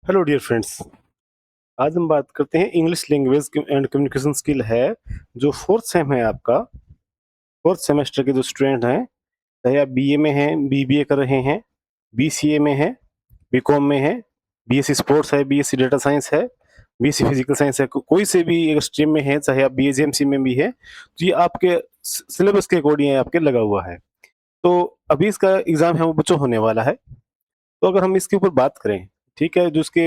Hello dear friends. आज हम बात करते हैं English language and communication skill है जो फोर्थ सेम है आपका। फोर्थ सेमेस्टर के जो स्टूडेंट हैं, चाहे आप बीए में हैं, बीबीए कर रहे हैं, बीसीए में हैं, बीकॉम में हैं, बीएससी स्पोर्ट्स है, बीएससी डेटा साइंस है, बीएससी फिजिकल साइंस है, कोई से भी एक स्ट्रीम में है, चाहे आप बीएजेएमसी में भी है, तो ये आपके सिलेबस के अकॉर्डिंग आपके लगा हुआ है। तो अभी इसका एग्जाम है वो बच्चों होने वाला है। तो अगर हम इसके ऊपर बात करें, ठीक है, जो उसके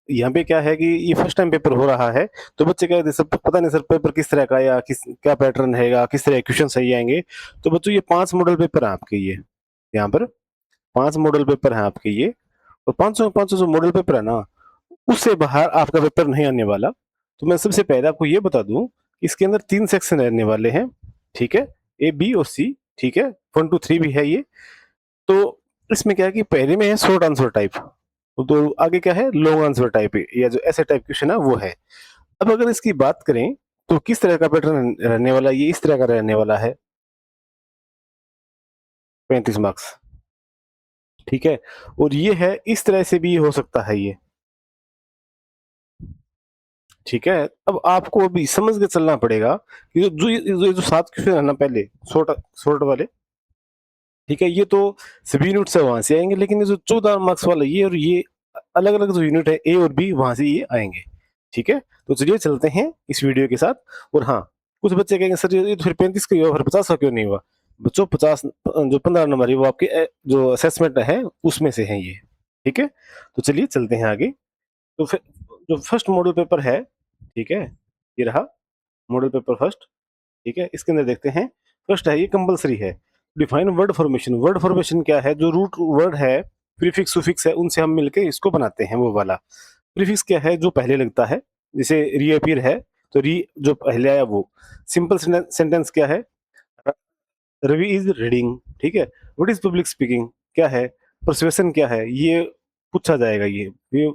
यहाँ पे क्या है कि ये फर्स्ट टाइम पेपर हो रहा है, तो बच्चे क्या सब पता नहीं सर पेपर किस तरह का या किस क्या पैटर्न रहेगा, किस तरह क्वेश्चन सही आएंगे। तो बच्चों ये 5 मॉडल पेपर है आपके, ये यहाँ पर 5 मॉडल पेपर है आपके ये। और 500 जो मॉडल पेपर है ना, उससे बाहर आपका पेपर नहीं आने वाला। तो मैं सबसे पहले आपको ये बता दूं कि इसके अंदर 3 सेक्शन रहने वाले हैं, ठीक है, ए बी और सी, ठीक है, 1 2 3 भी है ये। तो इसमें क्या है कि पहले में है शॉर्ट आंसर टाइप, तो आगे क्या है लॉन्ग आंसर टाइप या जो ऐसे टाइप क्वेश्चन है वो है। अब अगर इसकी बात करें तो किस तरह का पैटर्न रहने वाला है, ये इस तरह का रहने वाला है, 35 मार्क्स, ठीक है। और ये है इस तरह से भी हो सकता है ये, ठीक है। अब आपको अभी समझ के चलना पड़ेगा कि जो 7 क्वेश्चन है ना पहले, शॉर्ट शॉर्ट वाले, ठीक है, ये तो सभी यूनिट से वहां से आएंगे, लेकिन ये जो 14 मार्क्स वाला ये और ये अलग अलग जो यूनिट है ए और बी वहां से ये आएंगे, ठीक है। तो चलिए चलते हैं इस वीडियो के साथ। और हाँ, कुछ बच्चे कहेंगे सर ये तो फिर 35 का ही हुआ, फिर 50 का क्यों नहीं हुआ। बच्चों 50 जो 15 नंबर है वो आपके जो असेसमेंट है उसमें से है ये, ठीक है। तो चलिए चलते हैं आगे। तो फिर जो फर्स्ट मॉडल पेपर है, ठीक है, ये रहा मॉडल पेपर फर्स्ट, ठीक है। इसके अंदर देखते हैं, फर्स्ट है ये कंपलसरी है, define word formation. Word formation क्या है, जो रूट वर्ड है, प्रीफिक्स सुफिक्स है, उनसे हम मिलके इसको बनाते हैं वो वाला। प्रीफिक्स क्या है, जो पहले लगता है, जैसे रीअपीयर है, तो री जो पहले आया वो। सिंपल सेंटेंस क्या है, रवि इज रीडिंग, ठीक है। व्हाट इज पब्लिक स्पीकिंग क्या है, परसुएशन क्या है, ये पूछा जाएगा ये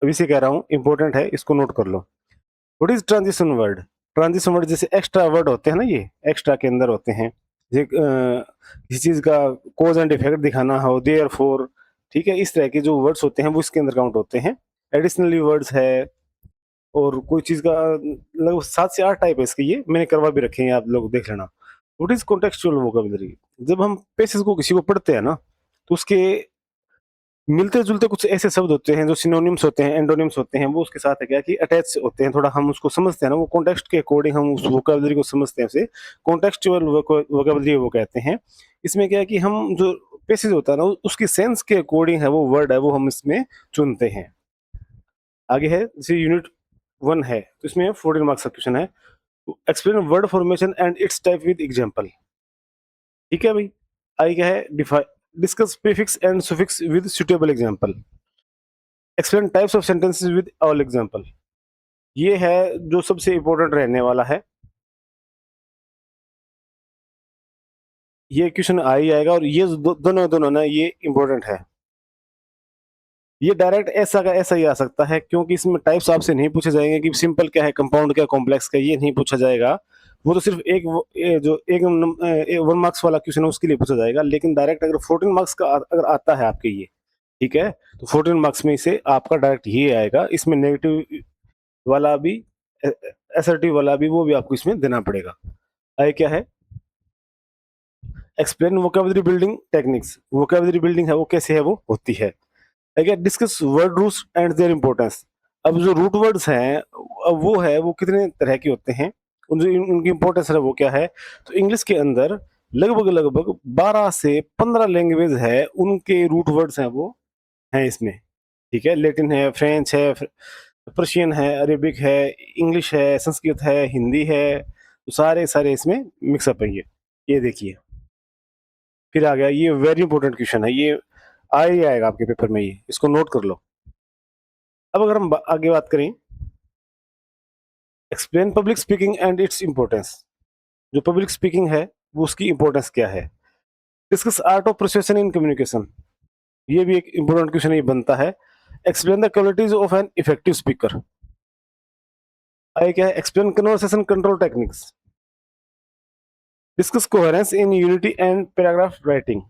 अभी से कह रहा हूँ, इंपॉर्टेंट है, इसको नोट कर लो। What is transition word, transition word जैसे एक्स्ट्रा वर्ड होते हैं ना, ये एक्स्ट्रा के अंदर होते हैं, ये किसी चीज का कोज एंड इफेक्ट दिखाना हो, देयर फोर, ठीक है, इस तरह के जो वर्ड्स होते हैं वो इसके अंदर काउंट होते हैं। एडिशनली वर्ड्स है, और कोई चीज का लगभग 7 से 8 टाइप है इसके, ये मैंने करवा भी रखे हैं, आप लोग देख लेना। व्हाट इज कॉन्टेक्चुअल वोकेबलरी, जब हम पैसेज को किसी को पढ़ते हैं ना, तो उसके मिलते जुलते कुछ ऐसे शब्द होते हैं जो सिनोनिम्स होते हैं, एंडोनिम्स होते हैं, वो उसके साथ है क्या कि अटैच होते हैं, थोड़ा हम उसको समझते हैं ना, वो कॉन्टेक्स्ट के अकॉर्डिंग हम उस वोकेबलरी को समझते हैं, उसे कॉन्टेक्चुअल वोकेबलरी वो कहते हैं। इसमें क्या है कि हम जो पैसेज होता है ना, उसकी सेंस के अकॉर्डिंग है वो वर्ड है वो हम इसमें चुनते हैं। आगे है जैसे यूनिट 1 है, तो इसमें 14 मार्क्स का क्वेश्चन है, explain word formation and it's type with example, ठीक है भाई। आगे क्या है, discuss prefix and suffix with suitable example, explain types of sentences with all example. ये है जो सबसे इंपॉर्टेंट रहने वाला है, ये क्वेश्चन आ ही आएगा। और ये दोनों दोनों ना ये इंपॉर्टेंट है, ये डायरेक्ट ऐसा का ऐसा ही आ सकता है, क्योंकि इसमें टाइप्स आपसे नहीं पूछे जाएंगे कि सिंपल क्या है, कंपाउंड क्या, कॉम्प्लेक्स क्या, ये नहीं पूछा जाएगा। वो तो सिर्फ जो एक 1 मार्क्स वाला क्वेश्चन है उसके लिए पूछा जाएगा। लेकिन डायरेक्ट अगर 14 मार्क्स का अगर आता है आपके ये, ठीक है, तो 14 मार्क्स में से आपका डायरेक्ट ये आएगा। इसमें नेगेटिव वाला भी, एसर्टिव वाला भी, वो भी आपको इसमें देना पड़ेगा। आगे क्या है, explain vocabulary building techniques, vocabulary building है वो कैसे है वो होती है। आगे discuss word roots and their importance. अब जो रूट वर्ड्स हैं, अब वो है वो कितने तरह के होते हैं, उनकी इंपॉर्टेंस है वो क्या है। तो इंग्लिश के अंदर लगभग लगभग 12 से 15 लैंग्वेज है, उनके रूट वर्ड्स हैं वो हैं इसमें, ठीक है। लेटिन है, फ्रेंच है, पर्शियन है, अरेबिक है, इंग्लिश है, संस्कृत है, हिंदी है, तो सारे सारे इसमें मिक्सअप है ये देखिए। फिर आ गया, ये वेरी इंपॉर्टेंट क्वेश्चन है, ये आ ही आएगा आपके पेपर में, ये इसको नोट कर लो। अब अगर हम आगे बात करें, explain public speaking and its importance, जो पब्लिक स्पीकिंग है वो उसकी इंपॉर्टेंस क्या है। Discuss art of procession in communication, ये भी एक इंपॉर्टेंट क्वेश्चन ये बनता है। Explain the qualities of an effective speaker. आगे क्या है, explain conversation control techniques, discuss coherence in unity and paragraph writing,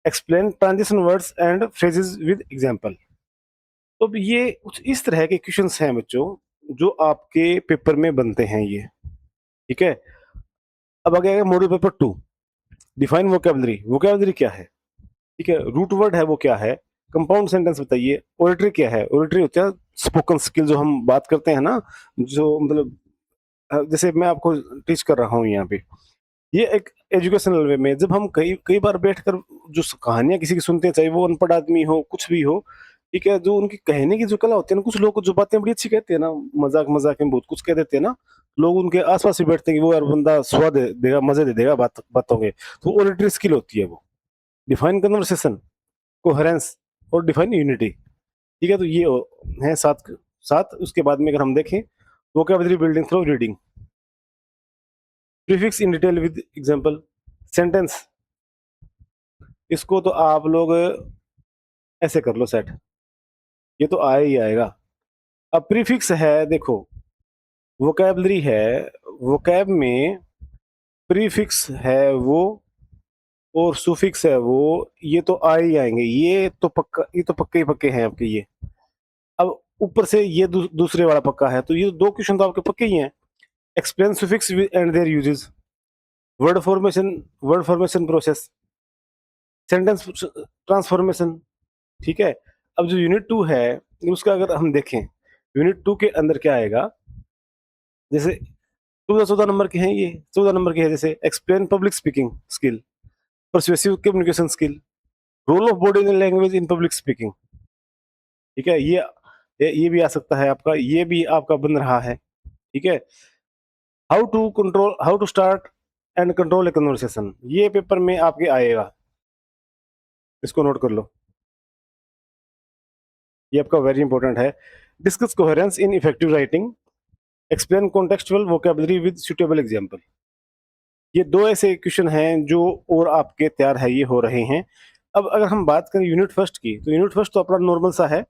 explain transition words and phrases with example. तो अब ये कुछ इस तरह के क्वेश्चंस हैं बच्चों, जो आपके पेपर में बनते हैं ये, ठीक है? अब आ गया model paper 2, define vocabulary, vocabulary क्या है? ठीक है, रूट वर्ड है वो क्या है? कंपाउंड सेंटेंस बताइए। ओरेटरी क्या है? ओरेटरी होता है स्पोकन स्किल, जो हम बात करते हैं ना, जो मतलब जैसे मैं आपको टीच कर रहा हूँ यहाँ पे, ये एक एजुकेशनल वे में जब हम कई कई बार बैठकर जो कहानियां किसी की सुनते हैं, चाहे वो अनपढ़ आदमी हो कुछ भी हो, ठीक है, जो उनकी कहने की जो कला होती है ना, कुछ लोग जो बातें बड़ी अच्छी कहते हैं ना, मजाक मजाक में बहुत कुछ कह देते हैं ना, लोग उनके आसपास ही बैठते हैं कि वो यार बंदा स्वाद देगा, मजे दे देगा बातों के। तो ओरेटरी स्किल होती है वो। डिफाइन कन्वर्सेशन, कोहेरेंस और डिफाइन यूनिटी। ठीक है, तो ये है सात सात। उसके बाद में अगर हम देखें, vocabulary building through reading, prefix in detail with example, sentence, इसको तो आप लोग ऐसे कर लो सेट, ये तो आया ही आएगा। अब प्रीफिक्स है, देखो, वोकैबुलरी है, वोकैब में प्रीफिक्स है वो और सुफिक्स है वो, ये तो आ ही आएंगे, ये तो पक्का, ये तो पक्के ही पक्के हैं आपके ये। अब ऊपर से ये दूसरे वाला पक्का है, तो ये दो क्वेश्चन तो आपके पक्के ही हैं। Explain suffix and there uses, word formation, word formation process, sentence transformation. ठीक है। अब जो यूनिट 2 है, उसका अगर हम देखें, यूनिट 2 के अंदर क्या आएगा, जैसे 14 नंबर के हैं, ये 14 नंबर के हैं, जैसे explain public speaking skill, persuasive communication skill, role of body language in public speaking. ठीक है, ये भी आ सकता है आपका, ये भी आपका बन रहा है। ठीक है। How to start and control a conversation, ये पेपर में आपके आएगा, इसको नोट कर लो, ये आपका वेरी इंपॉर्टेंट है। Discuss coherence in effective writing, explain contextual vocabulary with suitable example. ये दो ऐसे क्वेश्चन हैं जो और आपके तैयार है, ये हो रहे हैं। अब अगर हम बात करें यूनिट फर्स्ट की, तो यूनिट फर्स्ट तो अपना नॉर्मल सा है,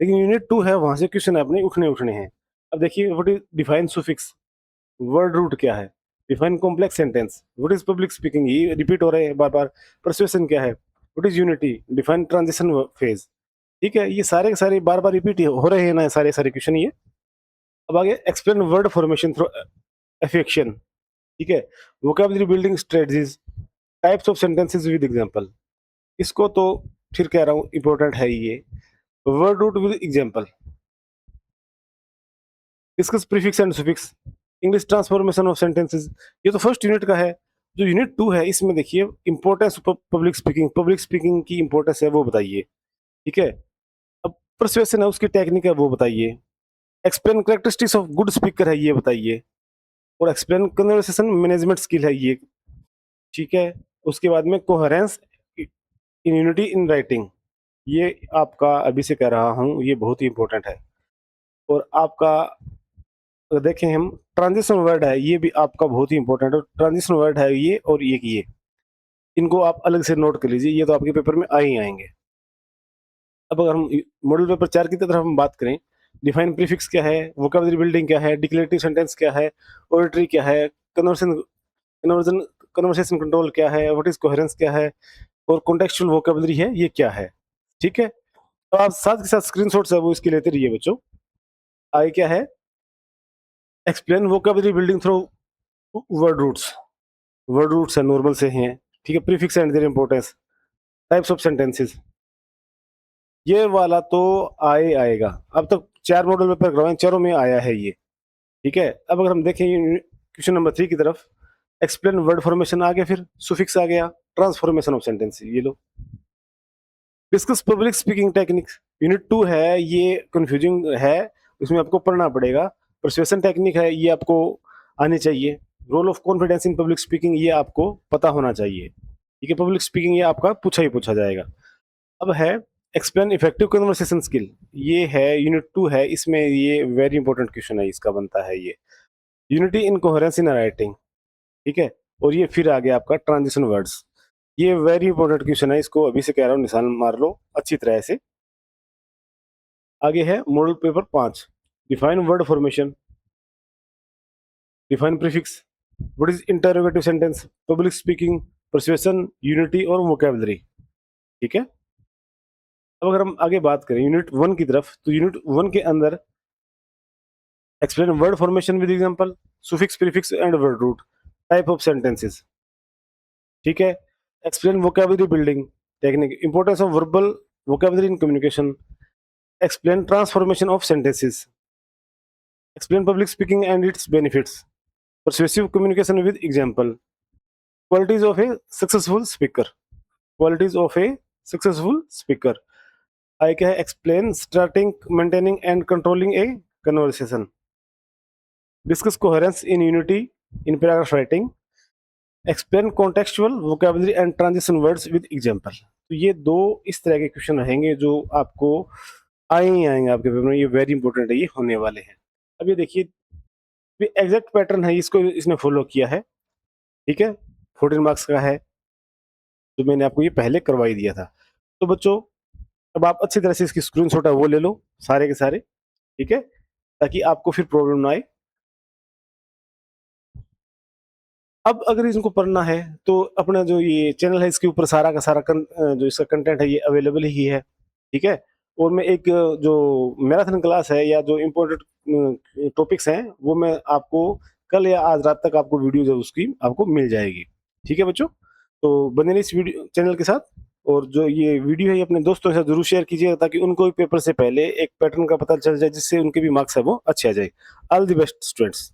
लेकिन यूनिट 2 है, वहां से क्वेश्चन अपने उठने उठने हैं। अब देखिए, what is define suffix, word root क्या है, define complex sentence, what is public speaking, ये रिपीट हो रहे हैं बार बार। परसुएशन क्या है, what is unity, define transition phase. ठीक है, ये सारे के सारे बार बार रिपीट हो रहे हैं ना, सारे सारे क्वेश्चन ये। अब आगे, explain word formation through affection. ठीक है, vocabulary building strategies, types of sentences with example, इसको तो फिर कह रहा हूँ इंपॉर्टेंट है ये। Word root with example, discuss prefix and suffix, English transformation of sentences. ये तो फर्स्ट यूनिट का है। जो यूनिट 2 है, इसमें देखिए importance public speaking, public speaking की इंपॉर्टेंस है वो बताइए। ठीक है। अब परसुएशन है, उसकी टेक्निक है वो बताइए। Explain characteristics of good speaker है, ये बताइए। और एक्सप्लेन कन्वर्सेशन मैनेजमेंट स्किल है ये। ठीक है। उसके बाद में coherence in unity in writing, ये आपका अभी से कह रहा हूँ, ये बहुत ही इंपॉर्टेंट है। और आपका अगर देखें हम, ट्रांजिशन वर्ड है, ये भी आपका बहुत ही इंपॉर्टेंट है। ट्रांजिशन वर्ड है ये और ये इनको आप अलग से नोट कर लीजिए, ये तो आपके पेपर में आ ही आएंगे। अब अगर हम मॉडल पेपर 4 की तरफ हम बात करें, डिफाइन प्रीफिक्स क्या है, वोकैबुलरी बिल्डिंग क्या है, डिक्लेरेटिव सेंटेंस क्या है, ओरेटरी क्या है, कन्वर्सन कन्वर्जन कन्वर्सेशन कंट्रोल क्या है, व्हाट इज कोहेरेंस क्या है, और कॉन्टेक्चुअल वोकैबुलरी है ये क्या है। ठीक है। तो आप साथ के साथ स्क्रीनशॉट्स है वो इसके लेते रहिए बच्चों। आगे क्या है, explain vocabulary building through word roots, word roots है नॉर्मल से हैं। ठीक है, prefix and their importance, types of sentences, ये वाला तो आए आएगा। अब तक 4 मॉडल पेपर करवाए, चारों में आया है ये। ठीक है। अब अगर हम देखें क्वेश्चन नंबर 3 की तरफ, एक्सप्लेन वर्ड फॉर्मेशन आ गया, फिर सुफिक्स आ गया, ट्रांसफॉर्मेशन ऑफ सेंटेंस, ये लो। Discuss public speaking techniques, unit 2 है, ये कंफ्यूजिंग है, इसमें आपको पढ़ना पड़ेगा। परसुएशन टेक्निक है, ये आपको आनी चाहिए। Role of confidence in public speaking, ये आपको पता होना चाहिए। ठीक है, पब्लिक स्पीकिंग ये आपका पूछा ही पूछा जाएगा। अब है एक्सप्लेन इफेक्टिव कन्वर्सेशन स्किल, ये है यूनिट 2 है, इसमें ये वेरी इंपॉर्टेंट क्वेश्चन है, इसका बनता है ये। Unity in coherence in writing. ठीक है। और ये फिर आ गया आपका ट्रांजिशन वर्ड्स, ये वेरी इंपॉर्टेंट क्वेश्चन है, इसको अभी से कह रहा हूँ, निशान मार लो अच्छी तरह से। आगे है model paper 5, define word formation, define prefix, what is interrogative sentence, public speaking, persuasion, unity और वोकैबुलरी। ठीक है। अब अगर हम आगे बात करें यूनिट 1 की तरफ, तो यूनिट 1 के अंदर explain word formation with example, suffix, prefix and word root, type of sentences, ठीक है? Explain vocabulary building technique, importance of verbal vocabulary in communication, explain transformation of sentences, explain public speaking and its benefits, persuasive communication with example, qualities of a successful speaker, qualities of a successful speaker, I क्या है, explain starting, maintaining and controlling a conversation, discuss coherence in unity in paragraph writing, explain contextual vocabulary and transition words with example। तो ये दो इस तरह के question रहेंगे जो आपको आए ही आएंगे आपके पेपर में, ये वेरी इंपॉर्टेंट है, ये होने वाले हैं। अब ये देखिए एग्जैक्ट पैटर्न है, इसको इसने फॉलो किया है, ठीक है? 14 मार्क्स का है, जो मैंने आपको ये पहले करवा ही दिया था। तो बच्चों अब आप अच्छी तरह से इसकी स्क्रीनशॉट है वो ले लो सारे के सारे, ठीक है? ताकि आपको फिर प्रॉब्लम ना आए। अब अगर इसको पढ़ना है तो अपना जो ये चैनल है इसके ऊपर सारा का सारा जो इसका कंटेंट है ये अवेलेबल ही है, ठीक है? और मैं एक जो मैराथन क्लास है या जो इम्पोर्टेंट टॉपिक्स हैं वो मैं आपको कल या आज रात तक आपको वीडियो जो उसकी आपको मिल जाएगी, ठीक है बच्चों? तो बने रहिए इस वीडियो चैनल के साथ, और जो ये वीडियो है ये अपने दोस्तों के साथ जरूर शेयर कीजिएगा ताकि उनको भी पेपर से पहले एक पैटर्न का पता चल जाए, जिससे उनके भी मार्क्स है वो अच्छे आ जाए। All the best students.